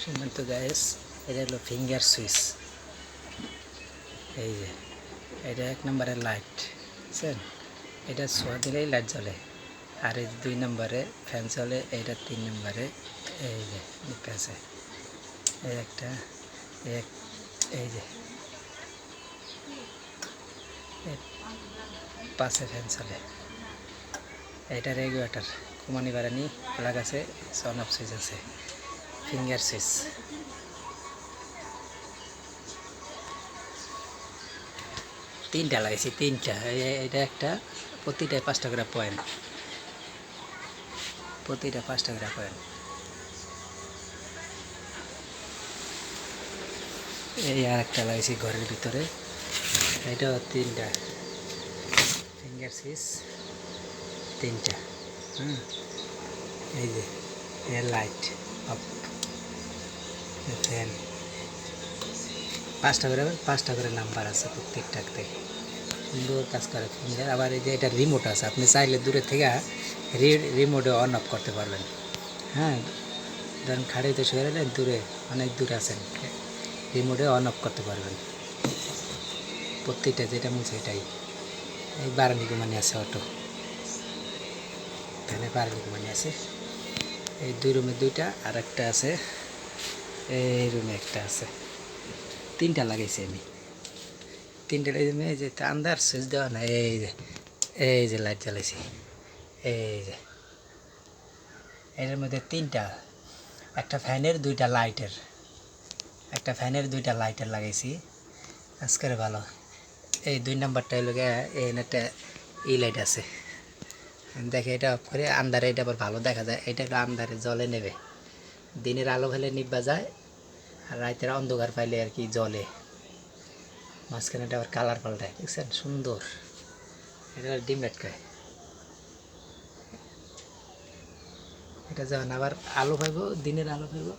শুনবেন তো গাইস, এটা হলো ফিঙ্গার সুইচ। এই যে এটা 1 নম্বরের লাইট, বুঝছেন? এটা ছোঁয়া দিলেই লাইট জ্বলে। আর এই 2 নম্বরে ফ্যান চলে, এইটা 3 নম্বরে। এই যে আছে এই একটা, এই যে পাশে ফ্যান চলে। এটা রেগুলেটর, কমানি বাড়ানি প্লাগ আছে, অন অফ সুইচ আছে, ফিঙ্গার সুইচ। তিনটা লাগাইছি, তিনটা। এটা একটা, প্রতিটায় 5টা করে পয়েন্ট, প্রতিটা 5টা করে পয়েন্ট। এই আর একটা লাগাইছি ঘরের ভিতরে, এটাও 3টা ফিঙ্গার সুইচ, 3টা। এই যে এর লাইট অফ, ফ্যান। 5টা করে নাম্বার আছে প্রত্যেকটাতে, সুন্দর কাজ করে ফিঙ্গার। আবার এই যে এটা রিমোট আছে, আপনি চাইলে দূরে থেকে রিমোটে অন অফ করতে পারবেন। হ্যাঁ, ধরেন খাড়িতে শুয়ে রইলেন, দূরে অনেক দূরে আছেন, রিমোটে অন অফ করতে পারবেন প্রত্যেকটা, যেটা মন সেটাই। এই বারানি কুমানি আছে, অটো এখানে বারানি কুমানি আছে। এই 2 রুমে 2টা, আর একটা আছে এই রুমে একটা আছে। 3টা লাগাইছি আমি, 3টা রুমে। এই যে আন্দার সুইচ দেওয়া না, এই যে লাইট জ্বালাইছি। এই যে এর মধ্যে 3টা, একটা ফ্যানের 2টা লাইটের, একটা ফ্যানের 2টা লাইটের লাগাইছি। আজকের ভালো। এই 2 নাম্বারটা হলো একটা লাইট আছে, দেখে এটা অফ করে আন্ধারে, এটা আবার ভালো দেখা যায়। এটা হলো আন্ধারে জলে নেবে, দিনের আলো ফেলে নিভা যায়, আর রাতের অন্ধকার পাইলে আর কি জলে। মাঝখানে এটা আবার কালার পাল্টায়, দেখছেন? সুন্দর। এটা ডিম লাইট খায়। এটা যখন আবার আলো পাইব, দিনের আলো পাইব,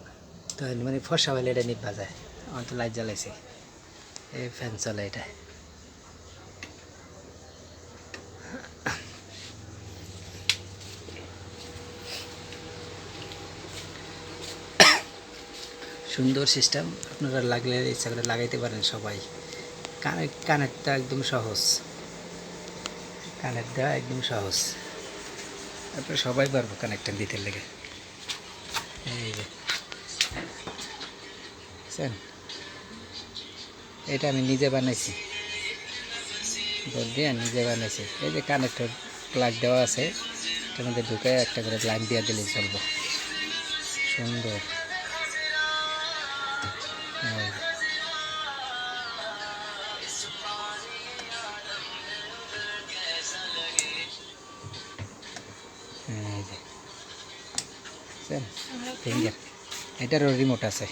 তখন মানে ফর্সা পাইলে এটা নিভা যায়। আমার তো লাইট জ্বালাইছে, এই ফ্যান চলে এটা। সুন্দর সিস্টেম, আপনারা লাগলে ইচ্ছা করে লাগাইতে পারেন সবাই। কানেক্টটা একদম সহজ, কানেক্ট দেওয়া একদম সহজ, আপনারা সবাই পারবো কানেক্টটা দিতে লেগে। এই যে বুঝছেন, এটা আমি নিজে বানাইছি, বোর্ড দিয়ে নিজে বানাইছি। এই যে কানেক্টর প্লাগ দেওয়া আছে, এটার মধ্যে ঢুকে একটা করে লাইন দিয়ে দিলেই চলবো। সুন্দর। এই যে ফিঙ্গার, এটারও রিমোট আছে,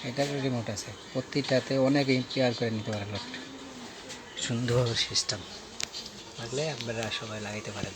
এটারও রিমোট আছে। প্রতিটাতে অনেক ইম্পেয়ার করে নিতে পারে লোক। সুন্দর সিস্টেম, লাগলে আপনারা সবাই লাগাইতে পারেন।